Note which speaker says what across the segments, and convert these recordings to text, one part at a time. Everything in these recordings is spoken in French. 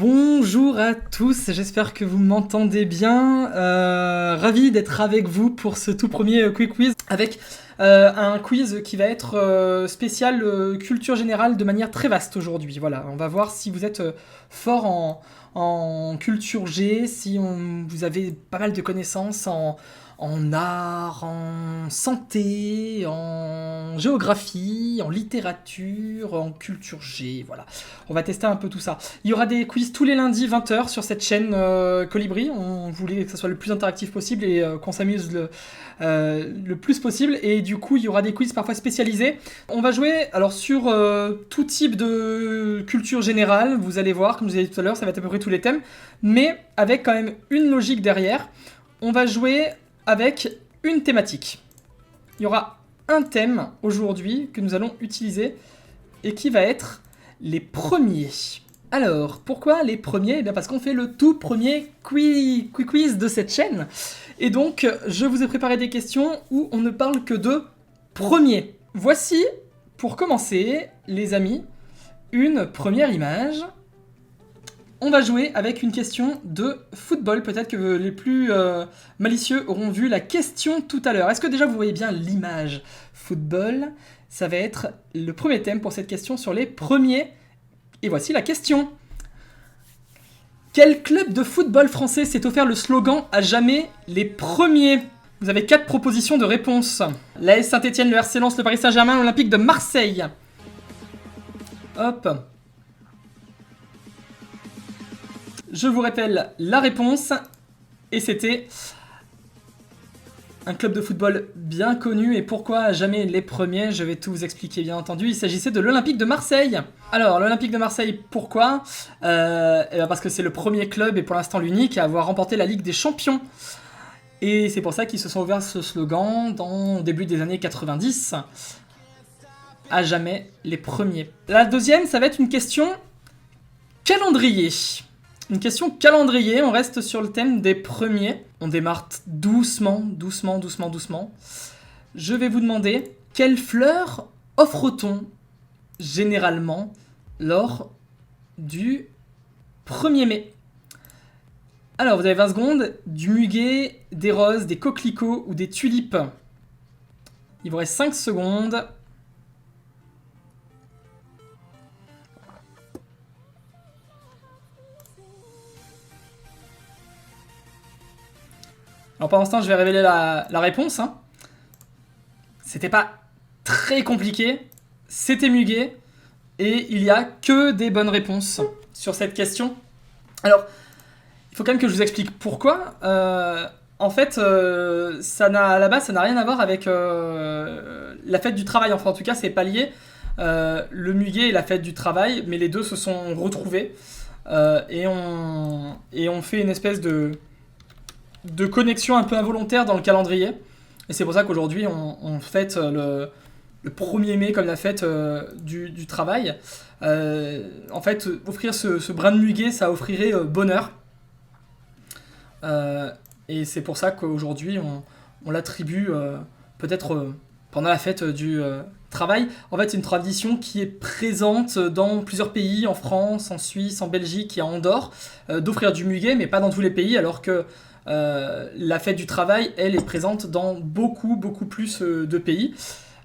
Speaker 1: Bonjour à tous, j'espère que vous m'entendez bien. Ravi d'être avec vous pour ce tout premier Quick Quiz avec un quiz qui va être spécial culture générale de manière très vaste aujourd'hui. Voilà, on va voir si vous êtes fort en culture G, si vous avez pas mal de connaissances en art, en santé, en géographie, en littérature, en culture G, voilà. On va tester un peu tout ça. Il y aura des quiz tous les lundis 20h sur cette chaîne Colibri. On voulait que ça soit le plus interactif possible et qu'on s'amuse le plus possible. Et du coup, il y aura des quiz parfois spécialisés. On va jouer alors sur tout type de culture générale. Vous allez voir, comme je vous ai dit tout à l'heure, ça va être à peu près tous les thèmes. Mais avec quand même une logique derrière. On va jouer avec une thématique. Il y aura un thème aujourd'hui que nous allons utiliser et qui va être les premiers. Alors, pourquoi les premiers ? Eh bien parce qu'on fait le tout premier quiz de cette chaîne. Et donc, je vous ai préparé des questions où on ne parle que de premiers. Voici, pour commencer, les amis, une première image. On va jouer avec une question de football. Peut-être que les plus malicieux auront vu la question tout à l'heure. Est-ce que déjà vous voyez bien l'image ? Football, ça va être le premier thème pour cette question sur les premiers. Et voici la question. Quel club de football français s'est offert le slogan « À jamais les premiers » ? Vous avez 4 propositions de réponse. L'AS Saint-Etienne, le RC Lens, le Paris Saint-Germain, l'Olympique de Marseille. Hop. Je vous rappelle la réponse, et c'était un club de football bien connu, et pourquoi à jamais les premiers, je vais tout vous expliquer bien entendu. Il s'agissait de l'Olympique de Marseille. Alors, l'Olympique de Marseille, pourquoi ? Parce que c'est le premier club, et pour l'instant l'unique, à avoir remporté la Ligue des Champions. Et c'est pour ça qu'ils se sont ouverts ce slogan au début des années 90. À jamais les premiers. La deuxième, ça va être une question calendrier. Une question calendrier, on reste sur le thème des premiers. On démarre doucement. Je vais vous demander, quelles fleurs offre-t-on généralement lors du 1er mai ? Alors, vous avez 20 secondes, du muguet, des roses, des coquelicots ou des tulipes. Il vous reste 5 secondes. Alors pendant ce temps, je vais révéler la réponse. C'était pas très compliqué, c'était muguet, et il y a que des bonnes réponses sur cette question. Alors, il faut quand même que je vous explique pourquoi. En fait, à la base, ça n'a rien à voir avec la fête du travail. Enfin, en tout cas, c'est pas lié. Le muguet et la fête du travail, mais les deux se sont retrouvés. Et on fait une espèce de connexion un peu involontaire dans le calendrier. Et c'est pour ça qu'aujourd'hui, on fête le 1er mai comme la fête du travail. En fait, offrir ce brin de muguet, ça offrirait bonheur. Et c'est pour ça qu'aujourd'hui, on l'attribue peut-être pendant la fête du travail. En fait, c'est une tradition qui est présente dans plusieurs pays, en France, en Suisse, en Belgique et en Andorre, d'offrir du muguet, mais pas dans tous les pays, alors que la fête du travail, elle, est présente dans beaucoup plus de pays.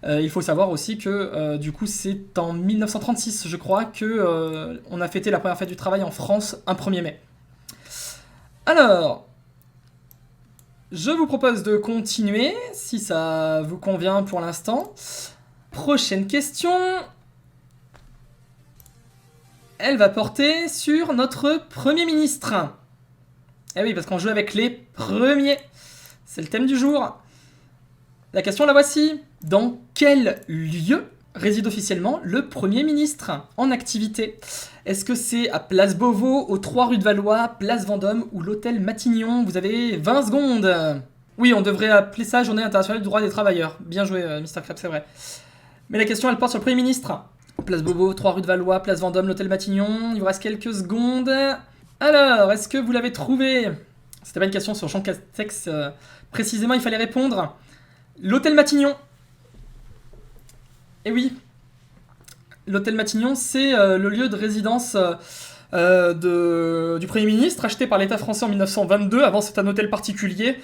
Speaker 1: Il faut savoir aussi que du coup c'est en 1936 je crois que on a fêté la première fête du travail en France un 1er mai. Alors, je vous propose de continuer si ça vous convient pour l'instant. Prochaine question. Elle va porter sur notre Premier ministre. Eh oui, parce qu'on joue avec les premiers. C'est le thème du jour. La question la voici. Dans quel lieu réside officiellement le Premier ministre en activité ? Est-ce que c'est à Place Beauvau, aux 3 rue de Valois, Place Vendôme ou l'hôtel Matignon ? Vous avez 20 secondes. Oui, on devrait appeler ça Journée internationale du droit des travailleurs. Bien joué, Mr. Krabs, c'est vrai. Mais la question, elle porte sur le Premier ministre. Place Beauvau, 3 rue de Valois, Place Vendôme, l'hôtel Matignon. Il vous reste quelques secondes. Alors, est-ce que vous l'avez trouvé ? C'était pas une question sur Jean Castex. Précisément, il fallait répondre. L'hôtel Matignon. Eh oui. L'hôtel Matignon, c'est le lieu de résidence du Premier ministre, acheté par l'État français en 1922. Avant, c'est un hôtel particulier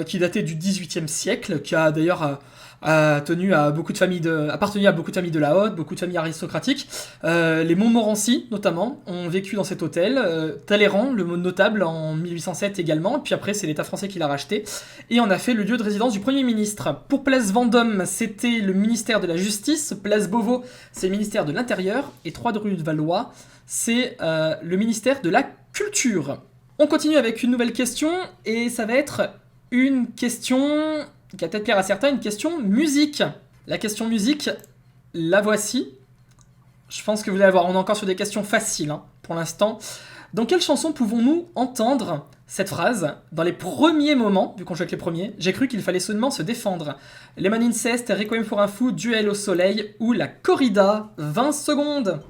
Speaker 1: qui datait du XVIIIe siècle, qui a d'ailleurs appartenu à beaucoup de familles de la haute, beaucoup de familles aristocratiques. Les Montmorency, notamment, ont vécu dans cet hôtel. Talleyrand, le notable, en 1807 également. Puis après, c'est l'État français qui l'a racheté. Et en a fait le lieu de résidence du Premier ministre. Pour Place Vendôme, c'était le ministère de la Justice. Place Beauvau, c'est le ministère de l'Intérieur. Et 3 de rue de Valois, c'est le ministère de la Culture. On continue avec une nouvelle question. Et ça va être une question qui va peut-être plaire à certains, une question musique. La question musique, la voici. Je pense que vous allez voir, on est encore sur des questions faciles pour l'instant. Dans quelle chanson pouvons-nous entendre cette phrase? Dans les premiers moments, vu qu'on joue avec les premiers, j'ai cru qu'il fallait seulement se défendre. Lemon Incest, Requiem pour un fou, Duel au soleil ou la corrida. 20 secondes.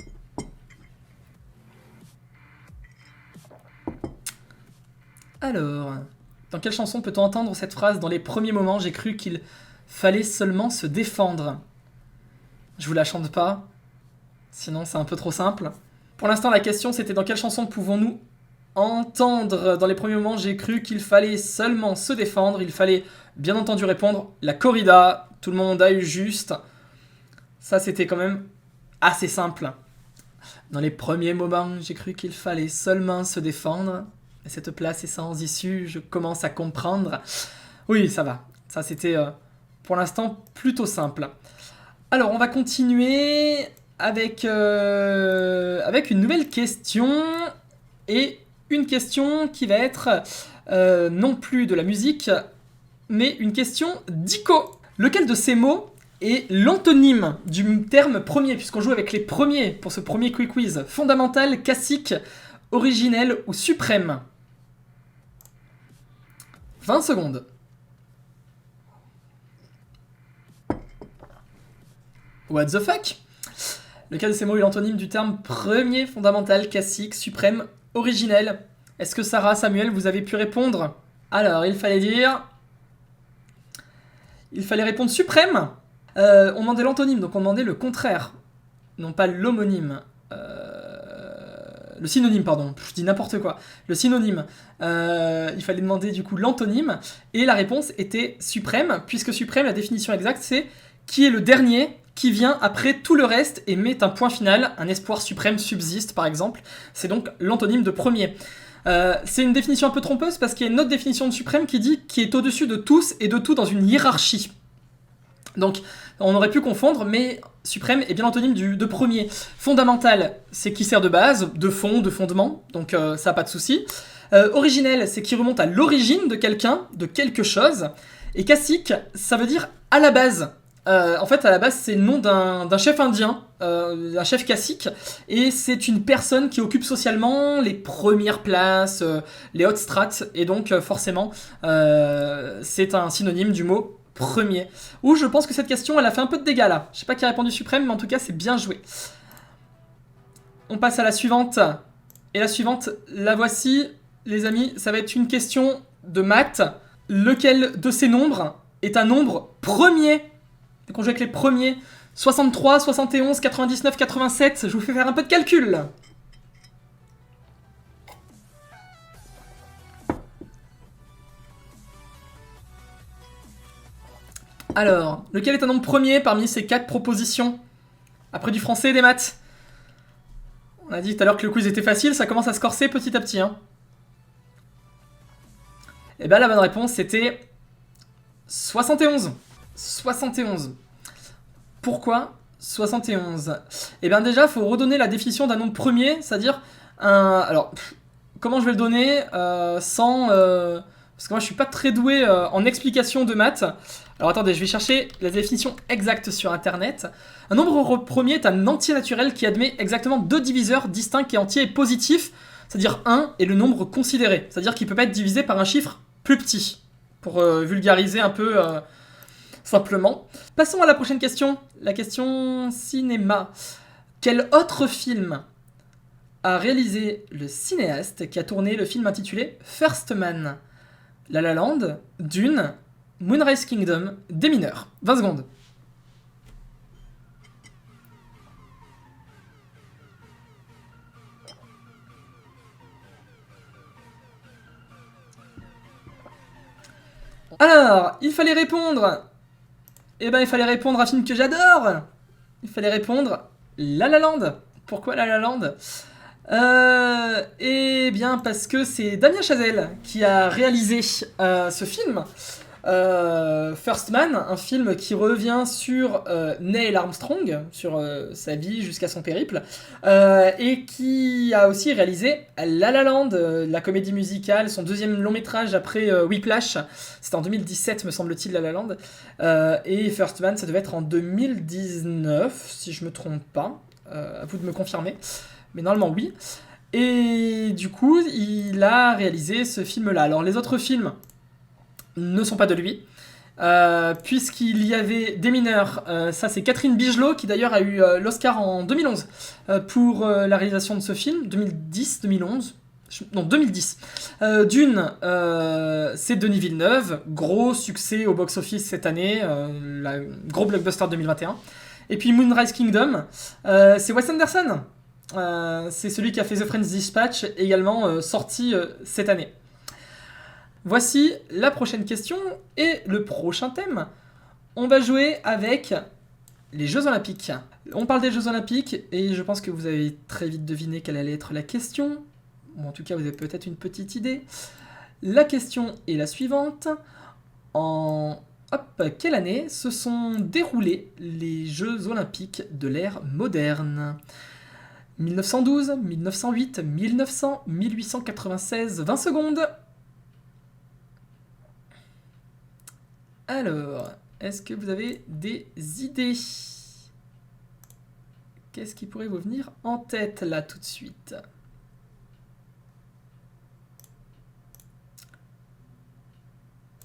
Speaker 1: Alors, dans quelle chanson peut-on entendre cette phrase? Dans les premiers moments, j'ai cru qu'il fallait seulement se défendre. Je vous la chante pas, sinon c'est un peu trop simple. Pour l'instant, la question c'était dans quelle chanson pouvons-nous entendre? Dans les premiers moments, j'ai cru qu'il fallait seulement se défendre. Il fallait bien entendu répondre la corrida. Tout le monde a eu juste. Ça, c'était quand même assez simple. Dans les premiers moments, j'ai cru qu'il fallait seulement se défendre. Et cette place est sans issue, je commence à comprendre. Oui, ça va. Ça, c'était pour l'instant plutôt simple. Alors, on va continuer avec une nouvelle question. Et une question qui va être non plus de la musique, mais une question d'ico. Lequel de ces mots est l'antonyme du terme premier, puisqu'on joue avec les premiers pour ce premier quick quiz? Fondamental, classique, originel ou suprême? 20 secondes. What the fuck? Lequel de ces mots est l'antonyme du terme premier, fondamental, classique, suprême, originel? Est-ce que Sarah, Samuel, vous avez pu répondre? Alors, il fallait répondre suprême. On demandait l'antonyme, donc on demandait le contraire. Non pas l'homonyme. Le synonyme, pardon. Je dis n'importe quoi. Le synonyme. Il fallait demander du coup l'antonyme. Et la réponse était suprême, puisque suprême, la définition exacte, c'est qui est le dernier qui vient après tout le reste et met un point final. Un espoir suprême subsiste, par exemple. C'est donc l'antonyme de premier. C'est une définition un peu trompeuse parce qu'il y a une autre définition de suprême qui dit qui est au-dessus de tous et de tout dans une hiérarchie. Donc, on aurait pu confondre, mais suprême est bien l'antonyme de premier. Fondamental, c'est qui sert de base, de fond, de fondement, donc ça n'a pas de souci. Originel, c'est qui remonte à l'origine de quelqu'un, de quelque chose. Et classique, ça veut dire à la base. En fait, à la base, c'est le nom d'un chef indien, un chef classique, et c'est une personne qui occupe socialement les premières places, les hautes strates, et donc forcément, c'est un synonyme du mot premier. Ou je pense que cette question, elle a fait un peu de dégâts là. Je sais pas qui a répondu suprême, mais en tout cas, c'est bien joué. On passe à la suivante. Et la suivante, la voici, les amis, ça va être une question de maths. Lequel de ces nombres est un nombre premier? Donc on joue avec les premiers. 63, 71, 99, 87. Je vous fais faire un peu de calcul. Alors, lequel est un nombre premier parmi ces 4 propositions? Après du français et des maths. On a dit tout à l'heure que le quiz était facile, ça commence à se corser petit à petit. Et bien la bonne réponse c'était 71. 71. Pourquoi 71? Et bien déjà, il faut redonner la définition d'un nombre premier, c'est-à-dire un... Alors, comment je vais le donner sans... Parce que moi je suis pas très doué en explication de maths. Alors attendez, je vais chercher la définition exacte sur internet. Un nombre premier est un entier naturel qui admet exactement 2 diviseurs distincts et entiers et positifs, c'est-à-dire 1 et le nombre considéré, c'est-à-dire qu'il peut pas être divisé par un chiffre plus petit, pour vulgariser un peu simplement. Passons à la prochaine question, la question cinéma. Quel autre film a réalisé le cinéaste qui a tourné le film intitulé First Man? La La Land, Dune, Moonrise Kingdom, Des Mineurs. 20 secondes. Alors, il fallait répondre. Eh ben, il fallait répondre à un film que j'adore. Il fallait répondre La La Land. Pourquoi La La Land? Eh bien, parce que c'est Damien Chazelle qui a réalisé ce film. First Man, un film qui revient sur Neil Armstrong, sur sa vie jusqu'à son périple, et qui a aussi réalisé La La Land, la comédie musicale, son deuxième long métrage après Whiplash. C'était en 2017, me semble-t-il, La La Land. Et First Man, ça devait être en 2019, si je me trompe pas. À vous de me confirmer. Mais normalement, oui. Et du coup, il a réalisé ce film-là. Alors, les autres films ne sont pas de lui, puisqu'il y avait Des Mineurs. Ça, c'est Catherine Bigelow, qui d'ailleurs a eu l'Oscar en 2011 pour la réalisation de ce film. 2010, 2011. Non, 2010. Dune, c'est Denis Villeneuve. Gros succès au box-office cette année. Gros blockbuster 2021. Et puis Moonrise Kingdom, c'est Wes Anderson. C'est celui qui a fait The French Dispatch, également sorti cette année. Voici la prochaine question et le prochain thème. On va jouer avec les Jeux Olympiques. On parle des Jeux Olympiques et je pense que vous avez très vite deviné quelle allait être la question. Ou en tout cas, vous avez peut-être une petite idée. La question est la suivante. En quelle année se sont déroulés les Jeux Olympiques de l'ère moderne? 1912, 1908, 1900, 1896, 20 secondes. Alors, est-ce que vous avez des idées? Qu'est-ce qui pourrait vous venir en tête là tout de suite?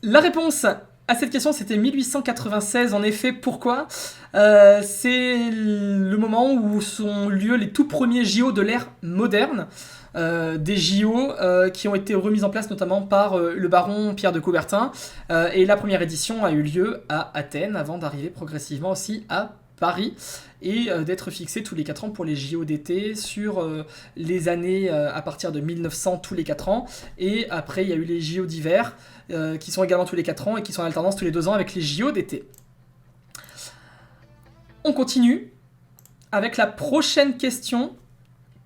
Speaker 1: La réponse à cette question, c'était 1896. En effet, pourquoi? C'est le moment où sont lieu les tout premiers JO de l'ère moderne. Des JO qui ont été remis en place notamment par le baron Pierre de Coubertin. Et la première édition a eu lieu à Athènes avant d'arriver progressivement aussi à Paris et d'être fixé tous les 4 ans pour les JO d'été sur les années à partir de 1900 tous les 4 ans. Et après, il y a eu les JO d'hiver qui sont également tous les 4 ans et qui sont en alternance tous les 2 ans avec les JO d'été. On continue avec la prochaine question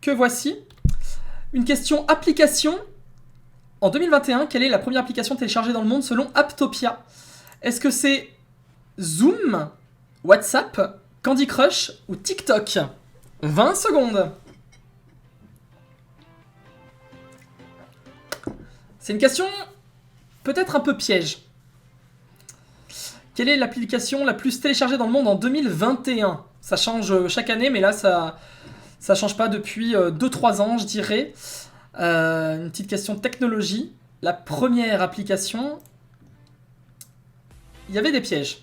Speaker 1: que voici. Une question application. En 2021, quelle est la première application téléchargée dans le monde selon Apptopia? Est-ce que c'est Zoom, WhatsApp, Candy Crush ou TikTok? 20 secondes. C'est une question peut-être un peu piège. Quelle est l'application la plus téléchargée dans le monde en 2021? Ça change chaque année, mais là, ça change pas depuis 2-3 ans, je dirais. Une petite question de technologie. La première application, il y avait des pièges.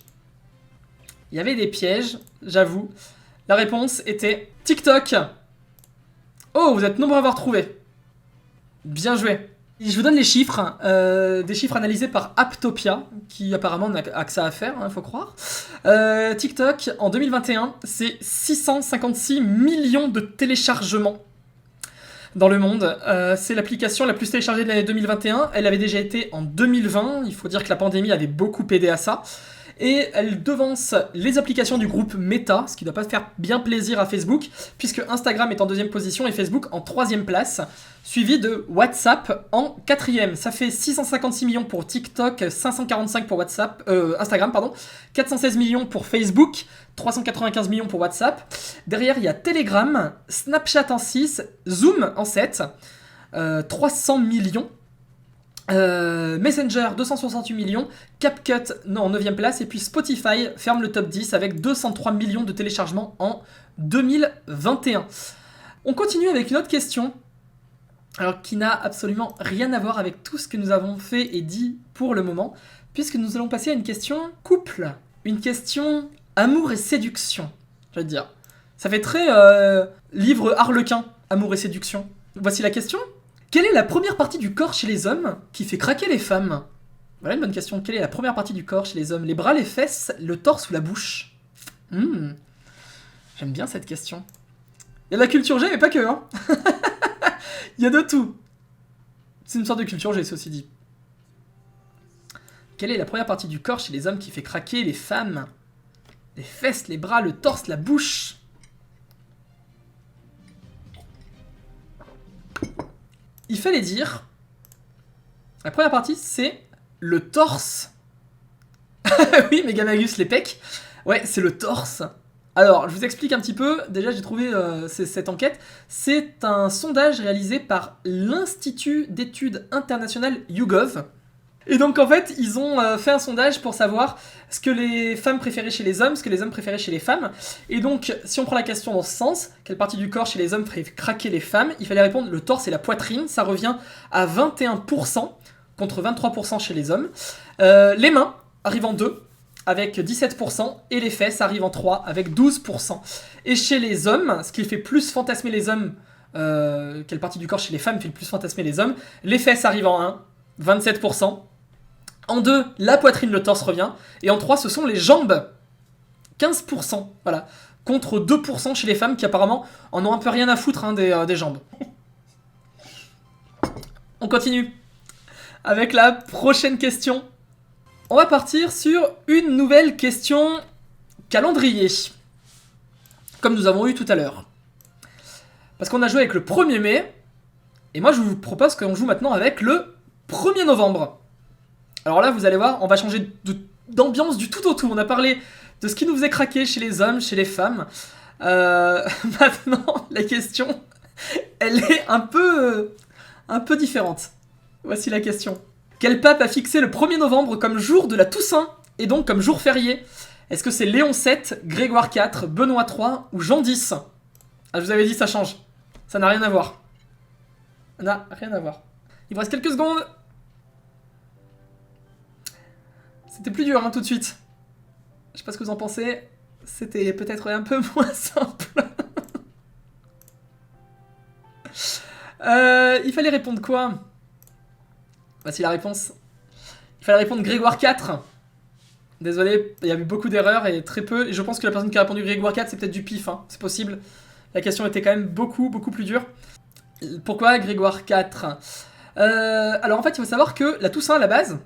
Speaker 1: Il y avait des pièges, j'avoue. La réponse était TikTok. Oh, vous êtes nombreux à avoir trouvé. Bien joué. Je vous donne les chiffres, des chiffres analysés par Apptopia, qui apparemment n'a que ça à faire, il faut croire. TikTok, en 2021, c'est 656 millions de téléchargements dans le monde. C'est l'application la plus téléchargée de l'année 2021. Elle avait déjà été en 2020. Il faut dire que la pandémie avait beaucoup aidé à ça. Et elle devance les applications du groupe Meta, ce qui ne doit pas faire bien plaisir à Facebook, puisque Instagram est en 2e position et Facebook en 3e place, suivi de WhatsApp en 4e. Ça fait 656 millions pour TikTok, 545 pour Instagram, 416 millions pour Facebook, 395 millions pour WhatsApp. Derrière, il y a Telegram, Snapchat en 6, Zoom en 7, 300 millions. Messenger 268 millions, CapCut en 9e place et puis Spotify ferme le top 10 avec 203 millions de téléchargements en 2021. On continue avec une autre question, alors qui n'a absolument rien à voir avec tout ce que nous avons fait et dit pour le moment, puisque nous allons passer à une question couple, une question amour et séduction, je vais te dire. Ça fait très livre Harlequin, amour et séduction. Voici la question. Quelle est la première partie du corps chez les hommes qui fait craquer les femmes? Voilà une bonne question. Quelle est la première partie du corps chez les hommes? Les bras, les fesses, le torse ou la bouche? J'aime bien cette question. Il y a de la culture G, mais pas que, hein. Il y a de tout. C'est une sorte de culture G, ceci dit. Quelle est la première partie du corps chez les hommes qui fait craquer les femmes? Les fesses, les bras, le torse, la bouche. Il fallait dire... La première partie, c'est le torse. Oui, Megamagus, les pecs. Ouais, c'est le torse. Alors, je vous explique un petit peu. Déjà, j'ai trouvé cette enquête. C'est un sondage réalisé par l'Institut d'études internationales YouGov. Et donc, en fait, ils ont fait un sondage pour savoir ce que les femmes préféraient chez les hommes, ce que les hommes préféraient chez les femmes. Et donc, si on prend la question dans ce sens, quelle partie du corps chez les hommes ferait craquer les femmes, il fallait répondre le torse et la poitrine. Ça revient à 21% contre 23% chez les hommes. Les mains arrivent en 2 avec 17%, et les fesses arrivent en 3 avec 12%. Et chez les hommes, ce qui fait plus fantasmer les hommes, quelle partie du corps chez les femmes fait le plus fantasmer les hommes, les fesses arrivent en 1, 27%. En 2, la poitrine, le torse revient. Et en 3, ce sont les jambes, 15%. Voilà. Contre 2% chez les femmes qui apparemment en ont un peu rien à foutre hein, des jambes. On continue avec la prochaine question. On va partir sur une nouvelle question calendrier. Comme nous avons eu tout à l'heure. Parce qu'on a joué avec le 1er mai. Et moi, je vous propose qu'on joue maintenant avec le 1er novembre. Alors là, vous allez voir, on va changer d'ambiance du tout au tout. On a parlé de ce qui nous faisait craquer chez les hommes, chez les femmes. Maintenant, la question, elle est un peu différente. Voici la question. Quel pape a fixé le 1er novembre comme jour de la Toussaint, et donc comme jour férié? Est-ce que c'est Léon VII, Grégoire IV, Benoît III ou Jean X? Ah, je vous avais dit, ça change. Ça n'a rien à voir. Ça n'a rien à voir. Il vous reste quelques secondes. C'était plus dur, hein, tout de suite. Je sais pas ce que vous en pensez. C'était peut-être un peu moins simple. Il fallait répondre quoi? Voici la réponse. Il fallait répondre Grégoire IV. Désolé, il y a eu beaucoup d'erreurs et très peu. Et je pense que la personne qui a répondu Grégoire IV, c'est peut-être du pif. Hein. C'est possible. La question était quand même beaucoup plus dure. Pourquoi Grégoire IV? Alors en fait, il faut savoir que la Toussaint, à la base,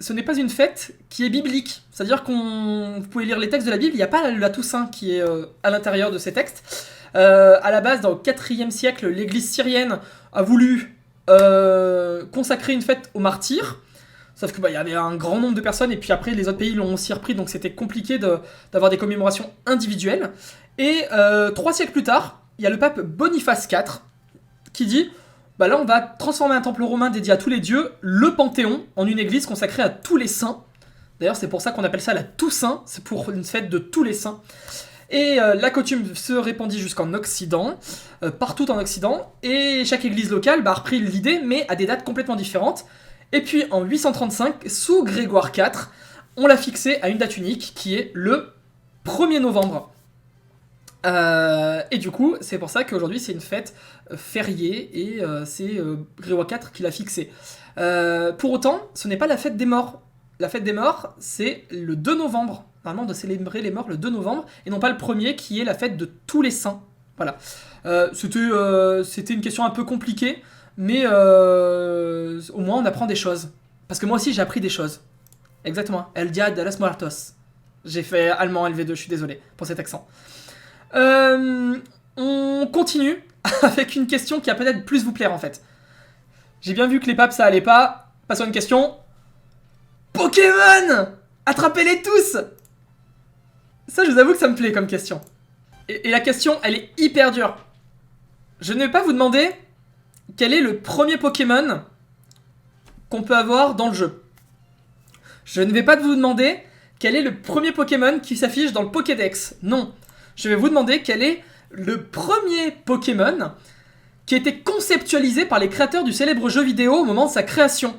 Speaker 1: ce n'est pas une fête qui est biblique. C'est-à-dire vous pouvez lire les textes de la Bible, il n'y a pas la Toussaint qui est à l'intérieur de ces textes. À la base, dans le 4e siècle, l'église syrienne a voulu consacrer une fête aux martyrs. Sauf que y avait un grand nombre de personnes, et puis après, les autres pays l'ont aussi repris, donc c'était compliqué d'avoir des commémorations individuelles. Et 3 siècles plus tard, il y a le pape Boniface IV qui dit... là, on va transformer un temple romain dédié à tous les dieux, le Panthéon, en une église consacrée à tous les saints. D'ailleurs, c'est pour ça qu'on appelle ça la Toussaint, c'est pour une fête de tous les saints. Et la coutume se répandit jusqu'en Occident, partout en Occident, et chaque église locale a repris l'idée, mais à des dates complètement différentes. Et puis, en 835, sous Grégoire IV, on l'a fixé à une date unique, qui est le 1er novembre. Et du coup, c'est pour ça qu'aujourd'hui c'est une fête fériée et c'est Grégoire IV qui l'a fixée. Pour autant, ce n'est pas la fête des morts. La fête des morts, c'est le 2 novembre. Normalement, de célébrer les morts le 2 novembre et non pas le 1er qui est la fête de tous les saints. Voilà. C'était une question un peu compliquée, mais au moins on apprend des choses. Parce que moi aussi j'ai appris des choses. Exactement. El Dia de los Muertos. J'ai fait allemand LV2, je suis désolé pour cet accent. On continue avec une question qui va peut-être plus vous plaire en fait. J'ai bien vu que les papes ça allait pas. Passons à une question. Pokémon! Attrapez-les tous! Ça, je vous avoue que ça me plaît comme question. Et la question, elle est hyper dure. Je ne vais pas vous demander quel est le premier Pokémon qu'on peut avoir dans le jeu. Je ne vais pas vous demander quel est le premier Pokémon qui s'affiche dans le Pokédex. Non. Je vais vous demander quel est le premier Pokémon qui a été conceptualisé par les créateurs du célèbre jeu vidéo au moment de sa création.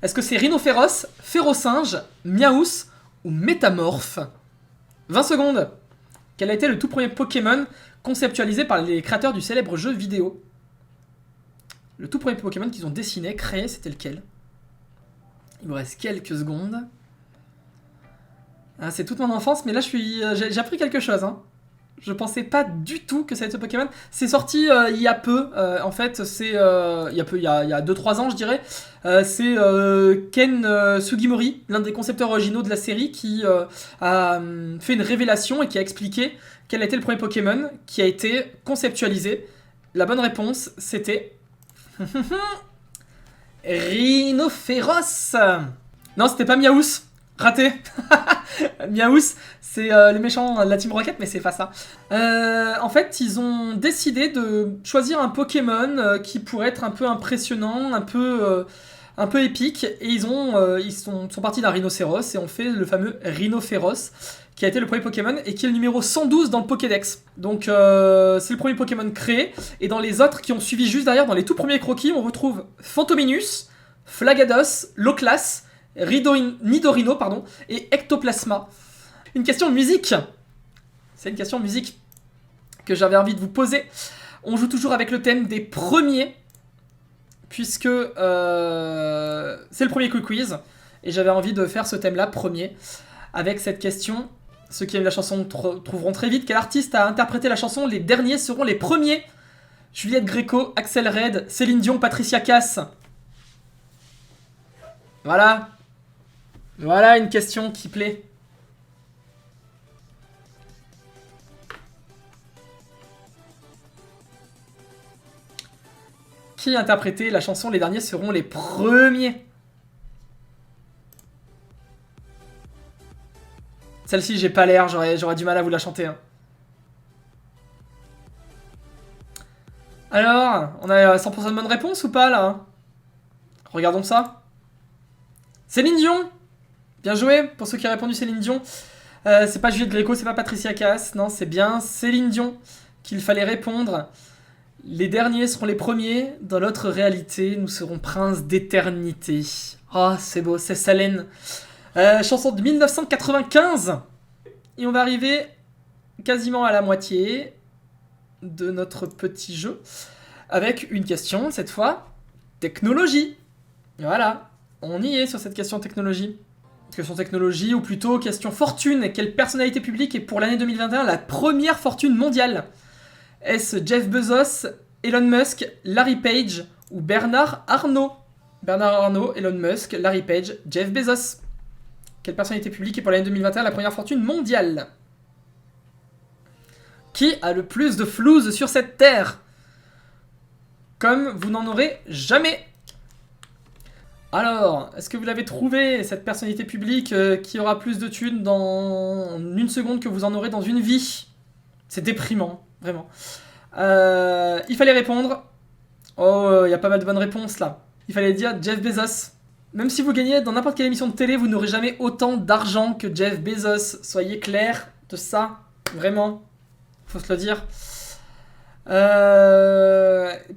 Speaker 1: Est-ce que c'est Rhinophéros, Férosinge, Miaous ou Métamorphe? 20 secondes. Quel a été le tout premier Pokémon conceptualisé par les créateurs du célèbre jeu vidéo? Le tout premier Pokémon qu'ils ont dessiné, créé, c'était lequel? Il me reste quelques secondes. Ah, c'est toute mon enfance, mais là j'ai appris quelque chose. Hein. Je pensais pas du tout que ça allait être ce Pokémon. C'est sorti il y a peu. En fait, c'est il y a peu, il y a 2-3 ans, je dirais. C'est Ken Sugimori, l'un des concepteurs originaux de la série, qui a fait une révélation et qui a expliqué quel était le premier Pokémon qui a été conceptualisé. La bonne réponse, c'était Rhinophéros. Non, c'était pas Miaous. Raté. Miaous, c'est les méchants de la Team Rocket, mais c'est pas ça. En fait, ils ont décidé de choisir un Pokémon qui pourrait être un peu impressionnant, un peu épique, et ils sont partis d'un rhinocéros et ont fait le fameux Rhinophéros, qui a été le premier Pokémon et qui est le numéro 112 dans le Pokédex. Donc c'est le premier Pokémon créé, et dans les autres qui ont suivi juste derrière, dans les tout premiers croquis, on retrouve Phantominus, Flagados, Loclas, Nidorino, et Ectoplasma. Une question musique. C'est une question musique que j'avais envie de vous poser. On joue toujours avec le thème des premiers, puisque c'est le premier Quick Quiz, et j'avais envie de faire ce thème-là premier, avec cette question. Ceux qui aiment la chanson trouveront très vite quel artiste a interprété la chanson. Les derniers seront les premiers. Juliette Gréco, Axel Red, Céline Dion, Patricia Cass. Voilà. Voilà une question qui plaît. Qui a interprété la chanson Les derniers seront les premiers? Celle-ci, j'ai pas l'air, j'aurais du mal à vous la chanter. Hein. Alors, on a 100% de bonne réponse ou pas, là? Regardons ça. Céline Dion. Bien joué, pour ceux qui ont répondu Céline Dion. C'est pas Juliette Gréco, c'est pas Patricia Cass. Non, c'est bien Céline Dion qu'il fallait répondre. Les derniers seront les premiers. Dans l'autre réalité, nous serons princes d'éternité. Oh, c'est beau, c'est Salène. Chanson de 1995. Et on va arriver quasiment à la moitié de notre petit jeu. Avec une question, cette fois, technologie. Voilà, on y est sur cette question technologie. Question technologie, ou plutôt question fortune. Quelle personnalité publique est pour l'année 2021 la première fortune mondiale? Est-ce Jeff Bezos, Elon Musk, Larry Page ou Bernard Arnault? Bernard Arnault, Elon Musk, Larry Page, Jeff Bezos. Quelle personnalité publique est pour l'année 2021 la première fortune mondiale? Qui a le plus de flouze sur cette terre? Comme vous n'en aurez jamais. Alors, est-ce que vous l'avez trouvé, cette personnalité publique qui aura plus de thunes dans une seconde que vous en aurez dans une vie? C'est déprimant, vraiment. Il fallait répondre. Oh, il y a pas mal de bonnes réponses là. Il fallait dire Jeff Bezos. Même si vous gagnez dans n'importe quelle émission de télé, vous n'aurez jamais autant d'argent que Jeff Bezos. Soyez clairs de ça, vraiment. Faut se le dire.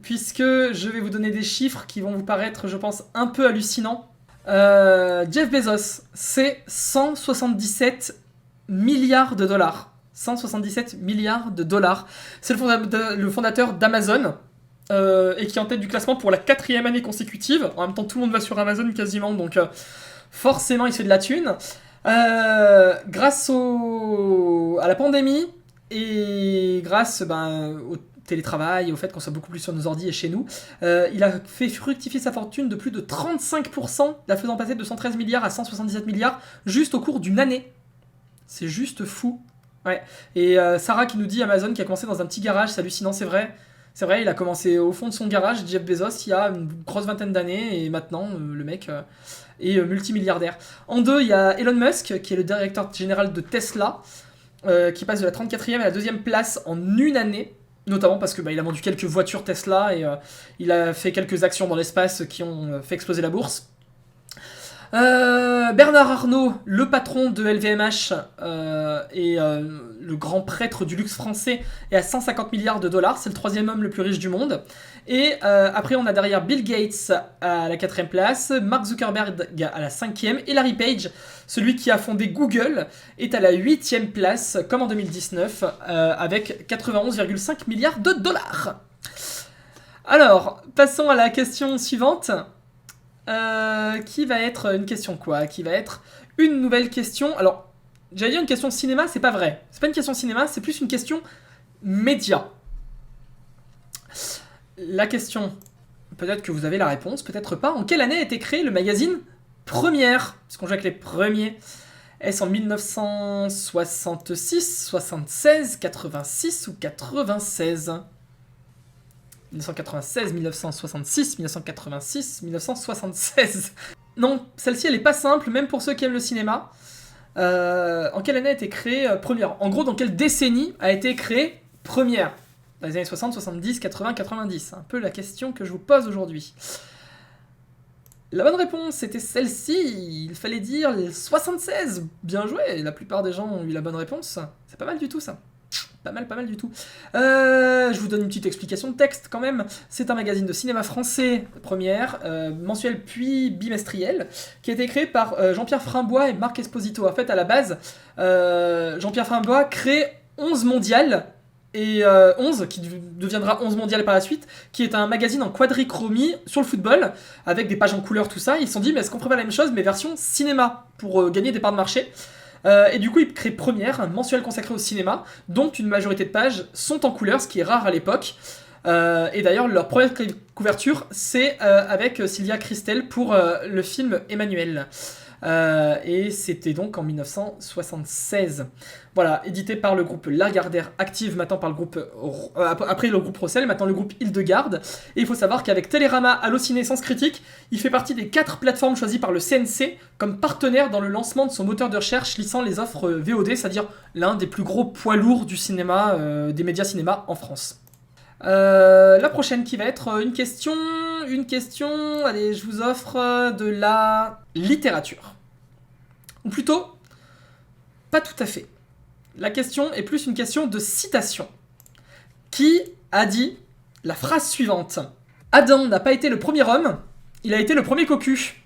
Speaker 1: Puisque je vais vous donner des chiffres qui vont vous paraître, je pense, un peu hallucinants. Jeff Bezos, c'est 177 milliards de dollars. 177 milliards de dollars. C'est le fondateur d'Amazon. Et qui est en tête du classement pour la 4e année consécutive. En même temps, tout le monde va sur Amazon quasiment, donc forcément, il se fait de la thune. Grâce à la pandémie et grâce au télétravail et au fait qu'on soit beaucoup plus sur nos ordi et chez nous, il a fait fructifier sa fortune de plus de 35%, la faisant passer de 113 milliards à 177 milliards juste au cours d'une année. C'est juste fou. Ouais. Et Sarah qui nous dit Amazon qui a commencé dans un petit garage, c'est hallucinant, c'est vrai. C'est vrai, il a commencé au fond de son garage, Jeff Bezos, il y a une grosse vingtaine d'années, et maintenant, le mec est multimilliardaire. En deux, il y a Elon Musk, qui est le directeur général de Tesla, qui passe de la 34e à la 2e place en une année, notamment parce que il a vendu quelques voitures Tesla, et il a fait quelques actions dans l'espace qui ont fait exploser la bourse. Bernard Arnault, le patron de LVMH et le grand prêtre du luxe français, est à 150 milliards de dollars. C'est le 3e homme le plus riche du monde. Et après, on a derrière Bill Gates à la 4e place, Mark Zuckerberg à la 5e, et Larry Page, celui qui a fondé Google, est à la 8e place, comme en 2019, avec 91,5 milliards de dollars. Alors, passons à la question suivante. Qui va être une question quoi? Qui va être une nouvelle question. Alors, J'allais dire une question cinéma, c'est pas vrai. C'est pas une question cinéma, c'est plus une question média. La question, peut-être que vous avez la réponse, peut-être pas. En quelle année a été créé le magazine Première? Parce qu'on joue avec les premiers. Est-ce en 1966, 76, 86 ou 96? 1996, 1966, 1986, 1976. Non, celle-ci elle est pas simple, même pour ceux qui aiment le cinéma. En quelle année a été créée Première? En gros, dans quelle décennie a été créée Première? Dans les années 60, 70, 80, 90. C'est un peu la question que je vous pose aujourd'hui. La bonne réponse était celle-ci. Il fallait dire 76. Bien joué. La plupart des gens ont eu la bonne réponse. C'est pas mal du tout ça. Pas mal du tout. Je vous donne une petite explication de texte quand même. C'est un magazine de cinéma français, première, mensuel puis bimestriel, qui a été créé par Jean-Pierre Frimbois et Marc Esposito. En fait, à la base, Jean-Pierre Frimbois crée 11 mondiales, et 11, qui deviendra 11 mondial par la suite, qui est un magazine en quadrichromie sur le football, avec des pages en couleur, tout ça. Ils se sont dit, mais est-ce qu'on ferait pas la même chose, mais version cinéma, pour gagner des parts de marché? Et du coup, il crée Première, un mensuel consacré au cinéma, dont une majorité de pages sont en couleur, ce qui est rare à l'époque. Et d'ailleurs, leur première couverture, c'est avec Sylvia Kristel pour le film Emmanuel. Et c'était donc en 1976. Voilà, édité par le groupe Lagardère Active, maintenant par le groupe après le groupe Rossel, maintenant le groupe Hildegarde. Et il faut savoir qu'avec Télérama, Allociné, Sens Critique, il fait partie des 4 plateformes choisies par le CNC comme partenaire dans le lancement de son moteur de recherche lissant les offres VOD, c'est-à-dire l'un des plus gros poids lourds du cinéma, des médias cinéma en France. La prochaine qui va être une question, allez, je vous offre de la littérature. Ou plutôt, pas tout à fait. La question est plus une question de citation. Qui a dit la phrase suivante? Adam n'a pas été le premier homme, il a été le premier cocu.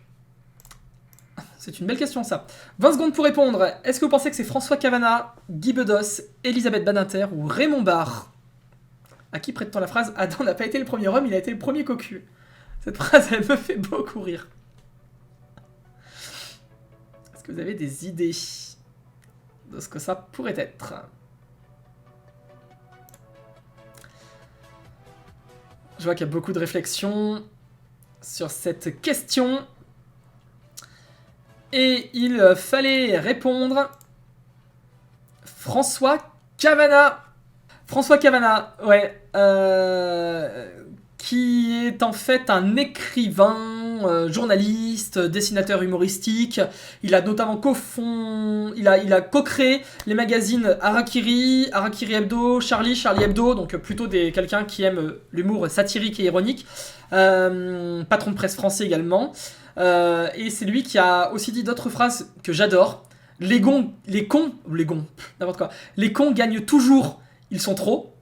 Speaker 1: C'est une belle question ça. 20 secondes pour répondre. Est-ce que vous pensez que c'est François Cavana, Guy Bedos, Elisabeth Badinter ou Raymond Barre? À qui prête-t-on la phrase Adam n'a pas été le premier homme, il a été le premier cocu? Cette phrase, elle me fait beaucoup rire. Est-ce que vous avez des idées de ce que ça pourrait être? Je vois qu'il y a beaucoup de réflexions sur cette question. Et il fallait répondre François Cavana. François Cavana, ouais, qui est en fait un écrivain, journaliste, dessinateur humoristique. Il a notamment il a co-créé les magazines Harakiri, Harakiri Hebdo, Charlie Hebdo, donc plutôt quelqu'un qui aime l'humour satirique et ironique. Patron de presse français également. Et c'est lui qui a aussi dit d'autres phrases que j'adore. Les cons, n'importe quoi. Les cons gagnent toujours. Ils sont trop.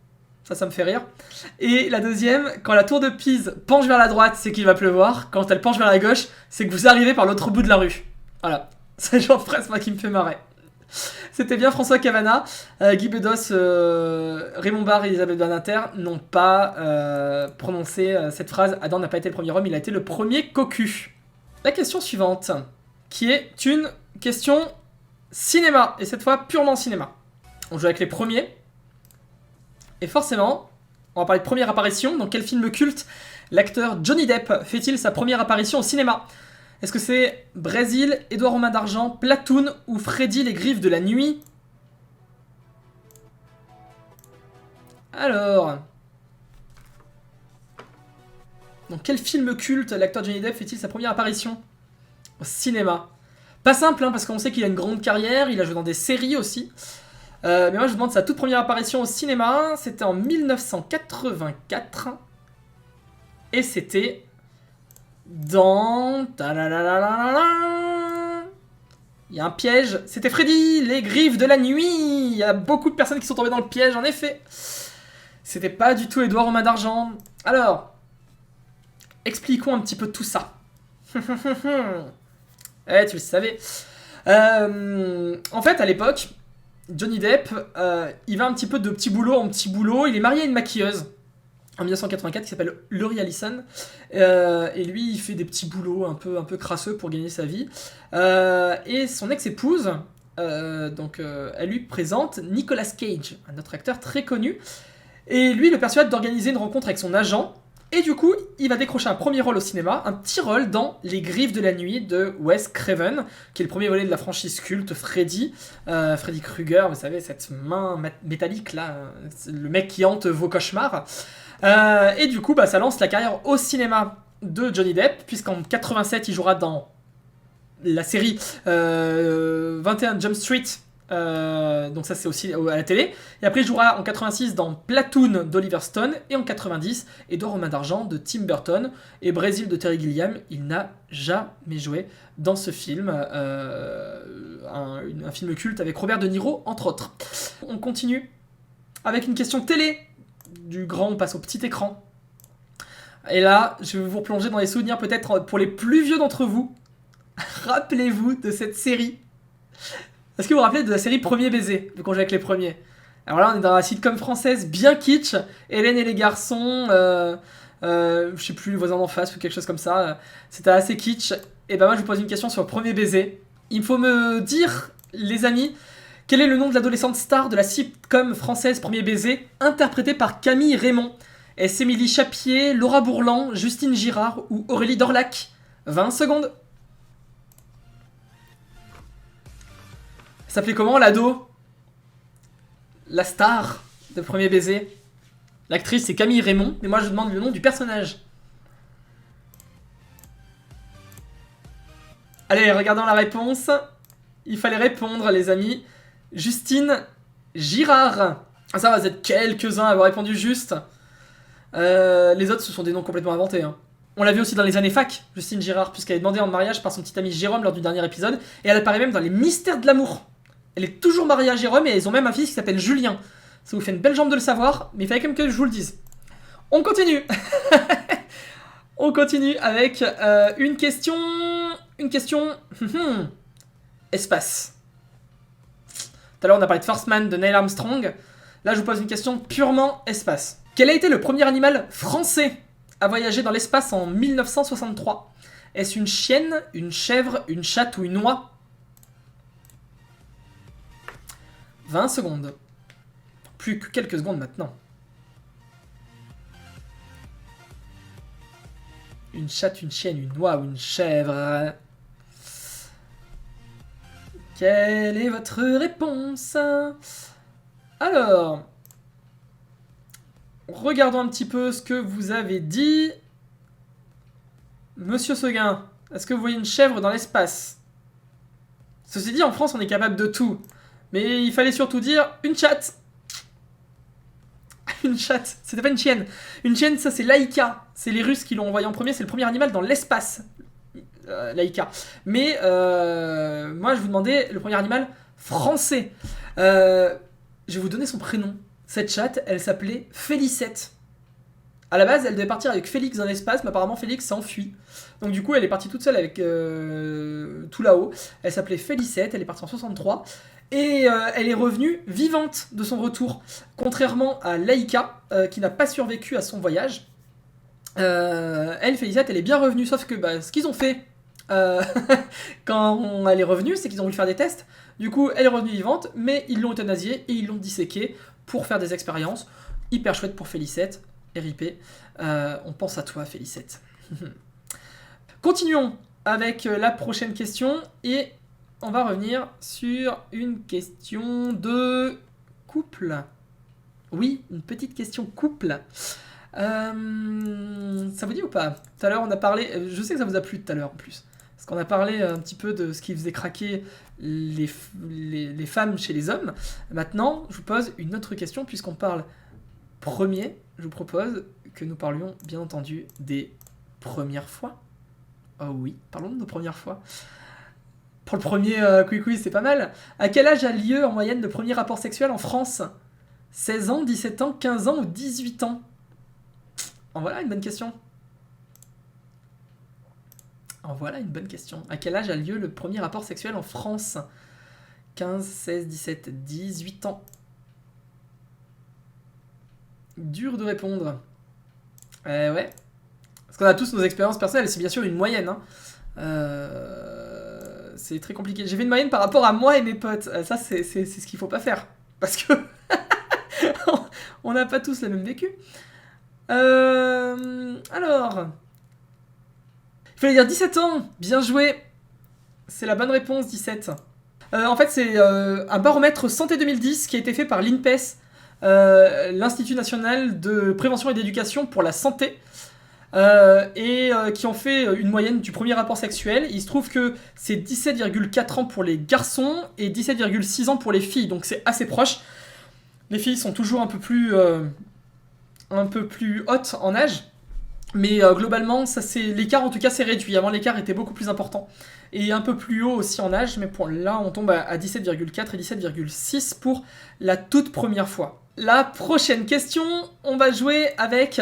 Speaker 1: Ça me fait rire. Et la deuxième, quand la tour de Pise penche vers la droite, c'est qu'il va pleuvoir. Quand elle penche vers la gauche, c'est que vous arrivez par l'autre bout de la rue. Voilà. C'est le genre de phrase, moi, qui me fait marrer. C'était bien François Cavana. Guy Bedos, Raymond Barre et Elisabeth Badinter n'ont pas prononcé cette phrase. Adam n'a pas été le premier homme, il a été le premier cocu. La question suivante, qui est une question cinéma. Et cette fois, purement cinéma. On joue avec les premiers. Et forcément, on va parler de première apparition. Dans quel film culte l'acteur Johnny Depp fait-il sa première apparition au cinéma? Est-ce que c'est Brésil, Édouard aux mains d'argent, Platoon ou Freddy les griffes de la nuit? Alors... dans quel film culte l'acteur Johnny Depp fait-il sa première apparition au cinéma? Pas simple, hein, parce qu'on sait qu'il a une grande carrière, il a joué dans des séries aussi. Mais moi je vous demande sa toute première apparition au cinéma, c'était en 1984. Et c'était dans... il y a un piège, c'était Freddy, les griffes de la nuit. Il y a beaucoup de personnes qui sont tombées dans le piège en effet. C'était pas du tout Édouard aux mains d'argent. Alors, expliquons un petit peu tout ça. Ouais, tu le savais. En fait, à l'époque, Johnny Depp, il va un petit peu de petit boulot en petit boulot. Il est marié à une maquilleuse en 1984 qui s'appelle Laurie Allison. Et lui, il fait des petits boulots un peu crasseux pour gagner sa vie. Et son ex-épouse elle lui présente Nicolas Cage, un autre acteur très connu. Et lui le persuade d'organiser une rencontre avec son agent. Et du coup, il va décrocher un premier rôle au cinéma, un petit rôle dans Les Griffes de la Nuit de Wes Craven, qui est le premier volet de la franchise culte Freddy Krueger, vous savez, cette main métallique là, le mec qui hante vos cauchemars. Et du coup, ça lance la carrière au cinéma de Johnny Depp, puisqu'en 87, il jouera dans la série 21 Jump Street. Donc ça c'est aussi à la télé. Et après il jouera en 86 dans Platoon d'Oliver Stone et en 90 Edouard aux mains d'argent de Tim Burton et Brésil de Terry Gilliam. Il n'a jamais joué dans ce film, un film culte avec Robert De Niro entre autres. On continue avec une question télé. Du grand on passe au petit écran. Et là je vais vous replonger dans les souvenirs peut-être pour les plus vieux d'entre vous. Rappelez-vous de cette série. Est-ce que vous vous rappelez de la série Premier Baiser, vu qu'on joue avec les premiers? Alors là, on est dans la sitcom française bien kitsch, Hélène et les garçons, je sais plus, les voisins d'en face ou quelque chose comme ça. C'était assez kitsch. Et moi, je vous pose une question sur Premier Baiser. Il faut me dire, les amis, quel est le nom de l'adolescente star de la sitcom française Premier Baiser, interprétée par Camille Raymond? Est-ce Émilie Chapier, Laura Bourlan, Justine Girard ou Aurélie Dorlac? 20 secondes. Ça s'appelait comment, l'ado? La star de Premier Baiser. L'actrice, c'est Camille Raymond, mais moi je demande le nom du personnage. Allez, regardons la réponse. Il fallait répondre, les amis. Justine Girard. Ah, ça va, vous êtes quelques-uns à avoir répondu juste. Les autres, ce sont des noms complètement inventés. Hein. On l'a vu aussi dans les années fac, Justine Girard, puisqu'elle est demandée en mariage par son petit ami Jérôme lors du dernier épisode. Et elle apparaît même dans Les Mystères de l'amour. Elle est toujours mariée à Jérôme et ils ont même un fils qui s'appelle Julien. Ça vous fait une belle jambe de le savoir, mais il fallait quand même que je vous le dise. On continue. On continue avec une question... Espace. Tout à l'heure, on a parlé de First Man de Neil Armstrong. Là, je vous pose une question purement espace. Quel a été le premier animal français à voyager dans l'espace en 1963? Est-ce une chienne, une chèvre, une chatte ou une oie? 20 secondes. Plus que quelques secondes maintenant. Une chatte, une chienne, une oie ou une chèvre? Quelle est votre réponse? Alors, regardons un petit peu ce que vous avez dit. Monsieur Seguin, est-ce que vous voyez une chèvre dans l'espace? Ceci dit, en France, on est capable de tout. Mais il fallait surtout dire une chatte. Une chatte, c'était pas une chienne. Une chienne, ça c'est Laïka. C'est les Russes qui l'ont envoyé en premier, c'est le premier animal dans l'espace. Laïka. Mais moi je vous demandais le premier animal français. Je vais vous donner son prénom. Cette chatte, elle s'appelait Félicette. À la base, elle devait partir avec Félix dans l'espace, mais apparemment Félix s'est enfui. Donc du coup, elle est partie toute seule avec tout là-haut. Elle s'appelait Félicette, elle est partie en 63. Et elle est revenue vivante de son retour. Contrairement à Laïka, qui n'a pas survécu à son voyage. Elle, Félicette, elle est bien revenue. Sauf que ce qu'ils ont fait quand elle est revenue, c'est qu'ils ont voulu faire des tests. Du coup, elle est revenue vivante, mais ils l'ont euthanasiée et ils l'ont disséquée pour faire des expériences. Hyper chouette pour Félicette. RIP. On pense à toi, Félicette. Continuons avec la prochaine question. Et on va revenir sur une question de couple. Oui, une petite question couple. Ça vous dit ou pas? Tout à l'heure, on a parlé... Je sais que ça vous a plu tout à l'heure, en plus. Parce qu'on a parlé un petit peu de ce qui faisait craquer les femmes chez les hommes. Maintenant, je vous pose une autre question, puisqu'on parle premier. Je vous propose que nous parlions, bien entendu, des premières fois. Oh oui, parlons de nos premières fois. Pour le premier Quick Quiz, c'est pas mal. À quel âge a lieu en moyenne le premier rapport sexuel en France? 16 ans, 17 ans, 15 ans ou 18 ans? En voilà une bonne question. En voilà une bonne question. À quel âge a lieu le premier rapport sexuel en France? 15, 16, 17, 18 ans. Dur de répondre. Ouais. Parce qu'on a tous nos expériences personnelles, c'est bien sûr une moyenne. Hein. c'est très compliqué. J'ai fait une moyenne par rapport à moi et mes potes. Ça, c'est ce qu'il faut pas faire. Parce que on n'a pas tous le même vécu. Alors... Il fallait dire 17 ans. Bien joué. C'est la bonne réponse, 17. En fait, c'est un baromètre santé 2010 qui a été fait par l'INPES, l'Institut National de Prévention et d'Éducation pour la Santé, qui ont fait une moyenne du premier rapport sexuel. Il se trouve que c'est 17,4 ans pour les garçons et 17,6 ans pour les filles, donc c'est assez proche. Les filles sont toujours un peu plus hautes en âge, mais globalement, l'écart en tout cas s'est réduit. Avant, l'écart était beaucoup plus important. Et un peu plus haut aussi en âge, mais là, on tombe à 17,4 et 17,6 pour la toute première fois. La prochaine question, on va jouer avec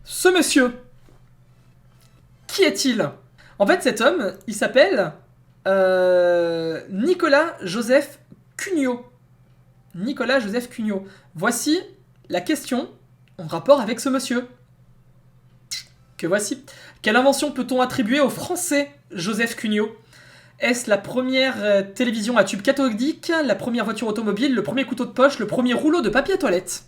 Speaker 1: ce monsieur. Qui est-il? En fait, cet homme, il s'appelle Nicolas Joseph Cugnot. Nicolas Joseph Cugnot. Voici la question en rapport avec ce monsieur. Que voici. Quelle invention peut-on attribuer au français Joseph Cugnot? Est-ce la première télévision à tube cathodique, la première voiture automobile, le premier couteau de poche, le premier rouleau de papier toilette?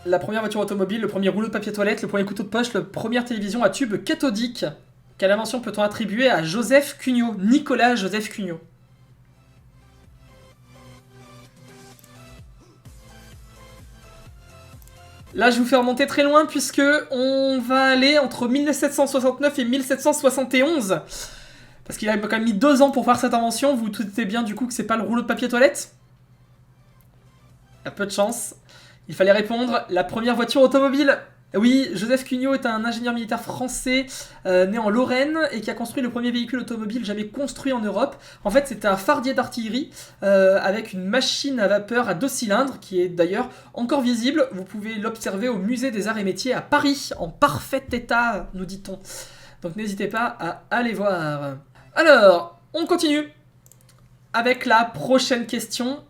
Speaker 1: La première voiture automobile, le premier rouleau de papier toilette, le premier couteau de poche, la première télévision à tube cathodique. Quelle invention peut-on attribuer à Joseph Cugnot? Nicolas Joseph Cugnot. Là, je vous fais remonter très loin puisque on va aller entre 1769 et 1771. Parce qu'il a quand même mis 2 ans pour faire cette invention. Vous vous doutez bien du coup que c'est pas le rouleau de papier toilette? Il y a peu de chance. Il fallait répondre la première voiture automobile. Oui, Joseph Cugnot est un ingénieur militaire français né en Lorraine et qui a construit le premier véhicule automobile jamais construit en Europe. En fait, c'était un fardier d'artillerie avec une machine à vapeur à 2 cylindres qui est d'ailleurs encore visible. Vous pouvez l'observer au musée des Arts et Métiers à Paris, en parfait état, nous dit-on. Donc n'hésitez pas à aller voir. Alors, on continue avec la prochaine question.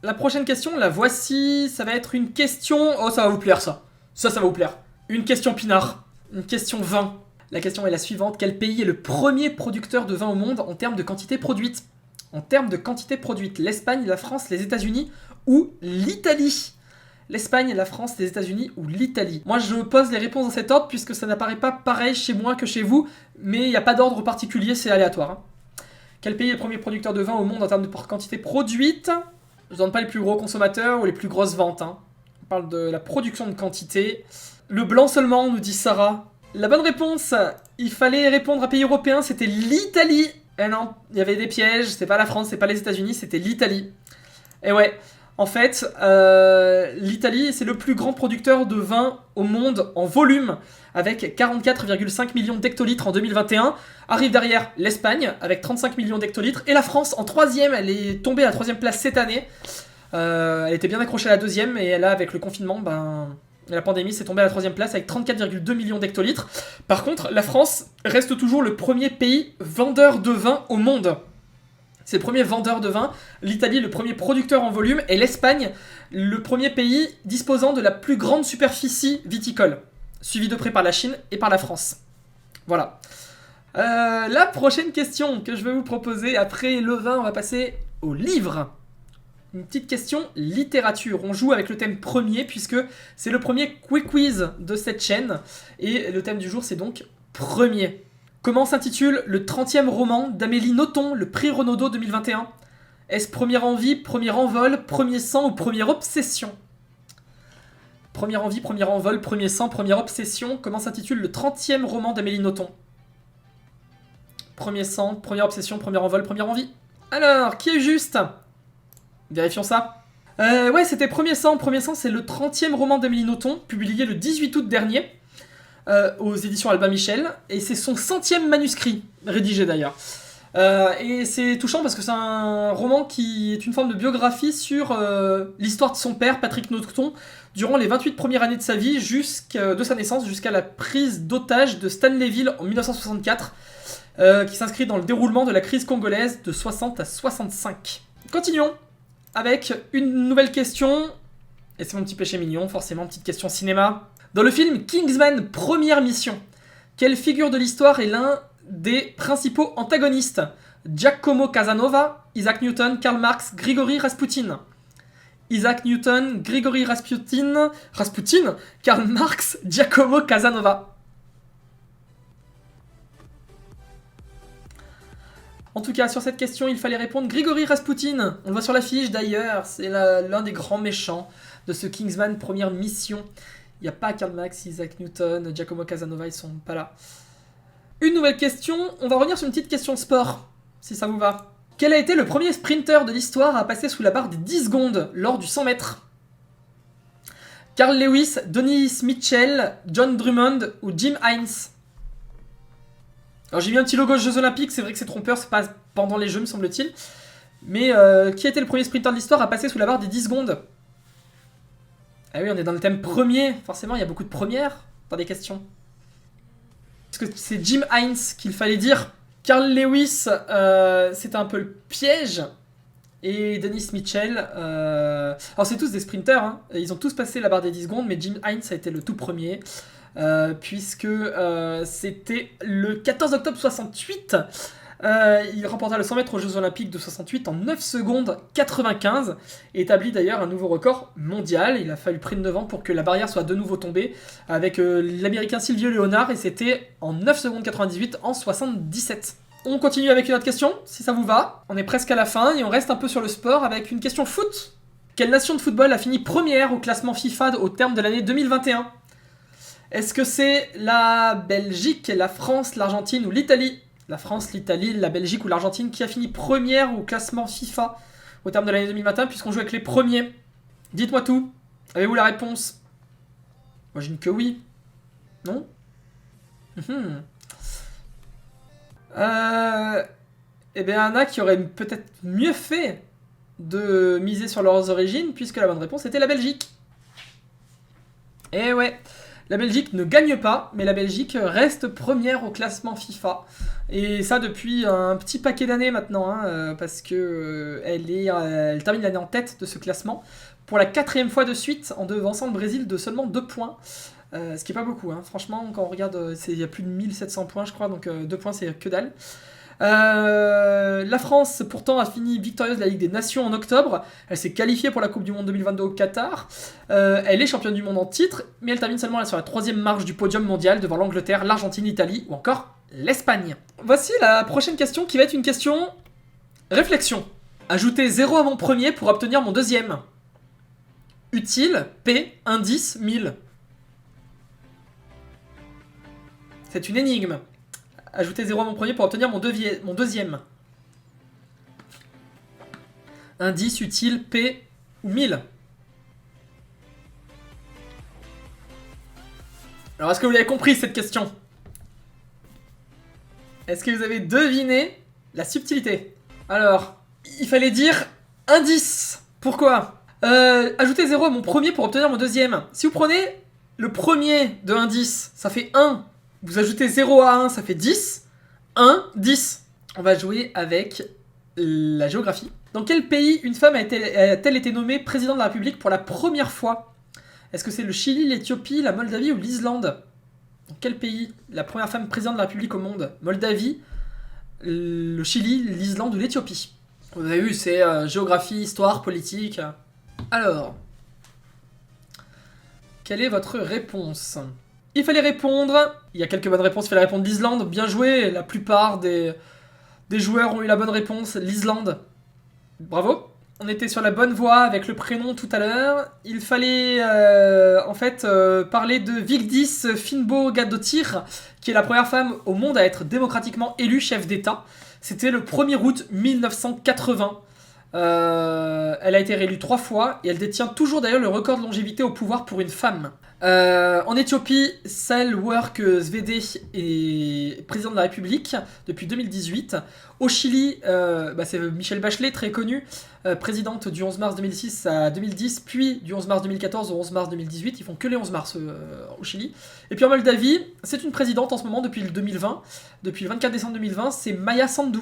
Speaker 1: La prochaine question, la voici. Ça va être une question... Oh, ça va vous plaire, ça. Ça va vous plaire. Une question pinard. Une question vin. La question est la suivante. Quel pays est le premier producteur de vin au monde en termes de quantité produite? En termes de quantité produite, l'Espagne, la France, les États-Unis ou l'Italie? L'Espagne, la France, les États-Unis ou l'Italie? Moi, je pose les réponses dans cet ordre puisque ça n'apparaît pas pareil chez moi que chez vous, mais il n'y a pas d'ordre particulier, c'est aléatoire. Hein. Quel pays est le premier producteur de vin au monde en termes de quantité produite? Je ne donne pas les plus gros consommateurs ou les plus grosses ventes. Hein. On parle de la production de quantité. Le blanc seulement, nous dit Sarah. La bonne réponse, il fallait répondre à pays européen, c'était l'Italie. Eh non, il y avait des pièges, c'est pas la France, c'est pas les États-Unis, c'était l'Italie. Et ouais, en fait, l'Italie, c'est le plus grand producteur de vin au monde en volume, avec 44,5 millions d'hectolitres en 2021. Arrive derrière l'Espagne, avec 35 millions d'hectolitres. Et la France, en 3ème, elle est tombée à la 3ème place cette année. Elle était bien accrochée à la 2ème, et là, avec le confinement, la pandémie, c'est tombé à la 3ème place avec 34,2 millions d'hectolitres. Par contre, la France reste toujours le premier pays vendeur de vin au monde. C'est le premier vendeur de vin, l'Italie le premier producteur en volume, et l'Espagne le premier pays disposant de la plus grande superficie viticole, suivi de près par la Chine et par la France. Voilà. La prochaine question que je vais vous proposer, après le vin, on va passer au livre. Une petite question littérature. On joue avec le thème premier puisque c'est le premier quick quiz de cette chaîne. Et le thème du jour, c'est donc premier. Comment s'intitule le 30e roman d'Amélie Nothomb, le prix Renaudot 2021? Est-ce Première envie, Premier envol, Premier sang ou Première obsession? Première envie, Premier envol, Premier sang, Première obsession. Comment s'intitule le 30e roman d'Amélie Nothomb? Premier sang, Première obsession, Premier envol, Première envie. Alors, qui est juste? Vérifions ça. Ouais, c'était Premier sang. Premier sang, c'est le 30e roman d'Amélie Nothomb, publié le 18 août dernier, aux éditions Albin Michel, et c'est son 100e manuscrit, rédigé d'ailleurs. Et c'est touchant parce que c'est un roman qui est une forme de biographie sur l'histoire de son père, Patrick Nothomb, durant les 28 premières années de sa vie, de sa naissance jusqu'à la prise d'otage de Stanleyville en 1964, qui s'inscrit dans le déroulement de la crise congolaise de 60 à 65. Continuons avec une nouvelle question, et c'est mon petit péché mignon, forcément, petite question cinéma. Dans le film Kingsman Première Mission, quelle figure de l'histoire est l'un des principaux antagonistes? Giacomo Casanova, Isaac Newton, Karl Marx, Grigory Rasputin. Isaac Newton, Grigory Rasputin, Karl Marx, Giacomo Casanova. En tout cas, sur cette question, il fallait répondre Grigory Rasputin. On le voit sur l'affiche d'ailleurs, c'est l'un des grands méchants de ce Kingsman Première Mission. Il n'y a pas Karl Marx, Isaac Newton, Giacomo Casanova, ils sont pas là. Une nouvelle question, on va revenir sur une petite question de sport, si ça vous va. Quel a été le premier sprinter de l'histoire à passer sous la barre des 10 secondes lors du 100 mètres? Carl Lewis, Dennis Mitchell, John Drummond ou Jim Hines? Alors j'ai mis un petit logo Jeux Olympiques, c'est vrai que c'est trompeur, c'est pas pendant les Jeux me semble-t-il. Mais qui a été le premier sprinter de l'histoire à passer sous la barre des 10 secondes? Ah oui, on est dans le thème premier, forcément il y a beaucoup de premières dans les questions. Parce que c'est Jim Hines qu'il fallait dire. Carl Lewis, c'était un peu le piège. Et Dennis Mitchell, alors c'est tous des sprinters, hein. Ils ont tous passé la barre des 10 secondes, mais Jim Hines a été le tout premier. Puisque c'était le 14 octobre 68. Il remporta le 100 mètres aux Jeux Olympiques de 68 en 9 secondes 95 et établit d'ailleurs un nouveau record mondial. Il a fallu près de 9 ans pour que la barrière soit de nouveau tombée avec l'américain Silvio Leonard et c'était en 9 secondes 98 en 77. On continue avec une autre question, si ça vous va. On est presque à la fin et on reste un peu sur le sport avec une question foot. Quelle nation de football a fini première au classement FIFA au terme de l'année 2021 ? Est-ce que c'est la Belgique, la France, l'Argentine ou l'Italie? La France, l'Italie, la Belgique ou l'Argentine qui a fini première au classement FIFA au terme de l'année 2021 puisqu'on joue avec les premiers. Dites-moi tout. Avez-vous la réponse? Moi j'imagine que oui. Non? Eh bien, il y en a qui auraient peut-être mieux fait de miser sur leurs origines puisque la bonne réponse était la Belgique. Eh ouais. La Belgique ne gagne pas, mais la Belgique reste première au classement FIFA. Et ça depuis un petit paquet d'années maintenant, hein, parce que elle termine l'année en tête de ce classement pour la 4e fois de suite en devançant le Brésil de seulement 2 points. Ce qui est pas beaucoup, hein. Franchement, quand on regarde, il y a plus de 1700 points, je crois, donc 2 points, c'est que dalle. La France, pourtant, a fini victorieuse de la Ligue des Nations en octobre. Elle s'est qualifiée pour la Coupe du Monde 2022 au Qatar. Elle est championne du monde en titre, mais elle termine seulement sur la 3e marche du podium mondial devant l'Angleterre, l'Argentine, l'Italie ou encore l'Espagne. Voici la prochaine question qui va être une question réflexion. Ajoutez 0 à mon premier pour obtenir mon deuxième. Utile, P, indice, 1000. C'est une énigme. Ajoutez 0 à mon premier pour obtenir mon deuxième. Indice, utile, P ou 1000. Alors, est-ce que vous avez compris cette question? Est-ce que vous avez deviné la subtilité? Alors, il fallait dire indice. Pourquoi? Ajoutez 0 à mon premier pour obtenir mon deuxième. Si vous prenez le premier de indice, ça fait 1. Vous ajoutez 0 à 1, ça fait 10. 1, 10. On va jouer avec la géographie. Dans quel pays une femme a-t-elle été nommée présidente de la République pour la première fois? Est-ce que c'est le Chili, l'Éthiopie, la Moldavie ou l'Islande? Dans quel pays la première femme présidente de la République au monde? Moldavie, le Chili, l'Islande ou l'Éthiopie? Vous avez vu, c'est géographie, histoire, politique. Alors, quelle est votre réponse? Il fallait répondre, il y a quelques bonnes réponses, il fallait répondre l'Islande, bien joué, la plupart des joueurs ont eu la bonne réponse, l'Islande. Bravo. On était sur la bonne voie avec le prénom tout à l'heure. Il fallait parler de Vigdis Finnbogadóttir, qui est la première femme au monde à être démocratiquement élue chef d'État. C'était le 1er août 1980. Elle a été réélue 3 fois et elle détient toujours d'ailleurs le record de longévité au pouvoir pour une femme. En Éthiopie, Sahle-Work Zewde est président de la République depuis 2018. Au Chili, c'est Michelle Bachelet, très connue, présidente du 11 mars 2006 à 2010, puis du 11 mars 2014 au 11 mars 2018. Ils font que les 11 mars au Chili. Et puis en Moldavie, c'est une présidente en ce moment depuis le 2020. Depuis le 24 décembre 2020, c'est Maya Sandu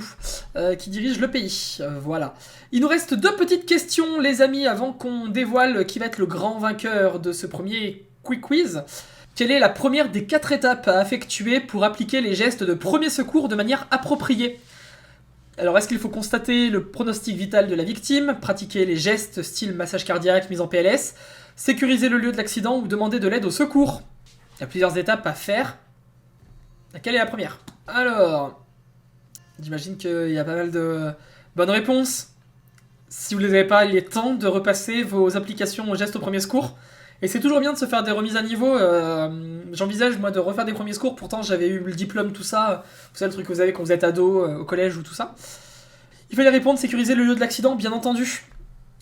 Speaker 1: qui dirige le pays. Voilà. Il nous reste 2 petites questions, les amis, avant qu'on dévoile qui va être le grand vainqueur de ce premier Quick Quiz. Quelle est la première des 4 étapes à effectuer pour appliquer les gestes de premier secours de manière appropriée? Alors, est-ce qu'il faut constater le pronostic vital de la victime, pratiquer les gestes style massage cardiaque, mise en PLS, sécuriser le lieu de l'accident ou demander de l'aide au secours? Il y a plusieurs étapes à faire. Laquelle est la première? Alors, j'imagine qu'il y a pas mal de bonnes réponses. Si vous ne les avez pas, il est temps de repasser vos applications aux gestes au premier secours. Et c'est toujours bien de se faire des remises à niveau. J'envisage, moi, de refaire des premiers secours. Pourtant, j'avais eu le diplôme, tout ça. Vous savez, le truc que vous avez quand vous êtes ado, au collège ou tout ça. Il fallait répondre, sécuriser le lieu de l'accident, bien entendu.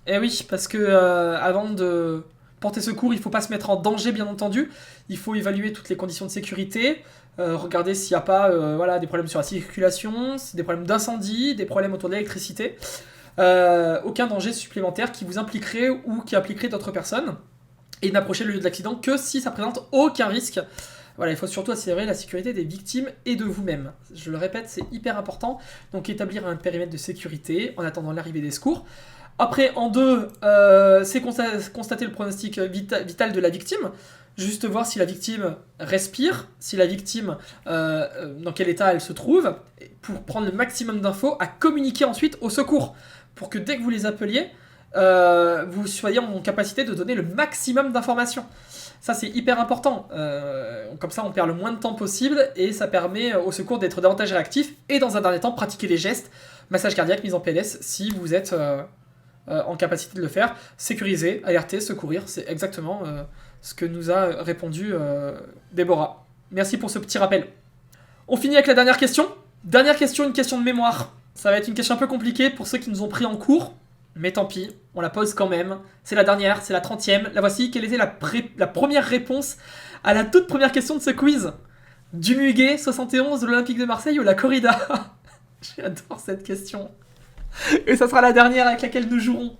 Speaker 1: Et oui, parce que avant de porter secours, il ne faut pas se mettre en danger, bien entendu. Il faut évaluer toutes les conditions de sécurité. Regarder s'il n'y a pas voilà, des problèmes sur la circulation, des problèmes d'incendie, des problèmes autour de l'électricité. Aucun danger supplémentaire qui vous impliquerait ou qui impliquerait d'autres personnes. Et n'approcher le lieu de l'accident que si ça présente aucun risque. Voilà, il faut surtout assurer la sécurité des victimes et de vous-même. Je le répète, c'est hyper important. Donc établir un périmètre de sécurité en attendant l'arrivée des secours. Après, en 2, c'est constater le pronostic vital de la victime. Juste voir si la victime respire, si la victime, dans quel état elle se trouve, pour prendre le maximum d'infos à communiquer ensuite au secours. Pour que dès que vous les appeliez, vous soyez en capacité de donner le maximum d'informations. Ça, c'est hyper important. Comme ça, on perd le moins de temps possible et ça permet au secours d'être davantage réactif. Et dans un dernier temps, pratiquer les gestes, massage cardiaque, mise en PLS, si vous êtes en capacité de le faire. Sécuriser, alerter, secourir, c'est exactement ce que nous a répondu Déborah. Merci pour ce petit rappel. On finit avec la dernière question. Dernière question, une question de mémoire. Ça va être une question un peu compliquée pour ceux qui nous ont pris en cours. Mais tant pis, on la pose quand même. C'est la dernière, c'est la 30e. La voici. Quelle était la première réponse à la toute première question de ce quiz? Du Muguet, 71, de l'Olympique de Marseille ou la corrida? J'adore cette question. Et ça sera la dernière avec laquelle nous jouerons.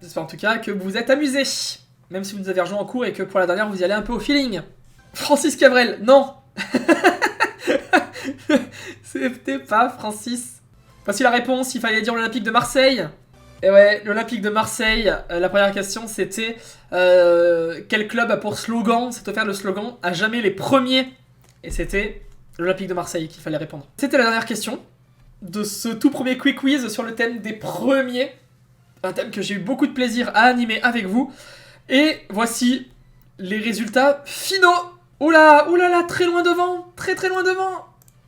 Speaker 1: J'espère en tout cas que vous vous êtes amusés. Même si vous nous avez rejoint en cours et que pour la dernière, vous y allez un peu au feeling. Francis Cabrel, non. C'était pas Francis. Voici la réponse, il fallait dire l'Olympique de Marseille. Et ouais, l'Olympique de Marseille, la première question c'était quel club a pour slogan, c'est offert le slogan à jamais les premiers. Et c'était l'Olympique de Marseille qu'il fallait répondre. C'était la dernière question de ce tout premier quick quiz sur le thème des premiers. Un thème que j'ai eu beaucoup de plaisir à animer avec vous. Et voici les résultats finaux. Oula, oulala, très loin devant, très loin devant,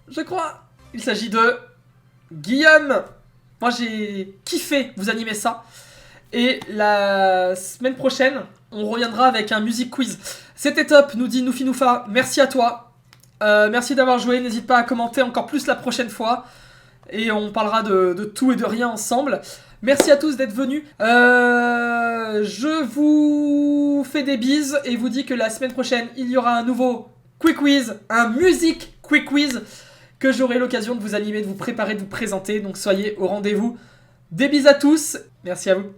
Speaker 1: je crois. Il s'agit de Guillaume. Moi j'ai kiffé vous animer ça. Et la semaine prochaine, on reviendra avec un music quiz. C'était top, nous dit Noufi Noufa. Merci à toi. Merci d'avoir joué. N'hésite pas à commenter encore plus la prochaine fois. Et on parlera de tout et de rien ensemble. Merci à tous d'être venus. Je vous fais des bises et vous dis que la semaine prochaine, il y aura un nouveau quick quiz, un music quick quiz que j'aurai l'occasion de vous animer, de vous préparer, de vous présenter. Donc soyez au rendez-vous. Des bises à tous. Merci à vous.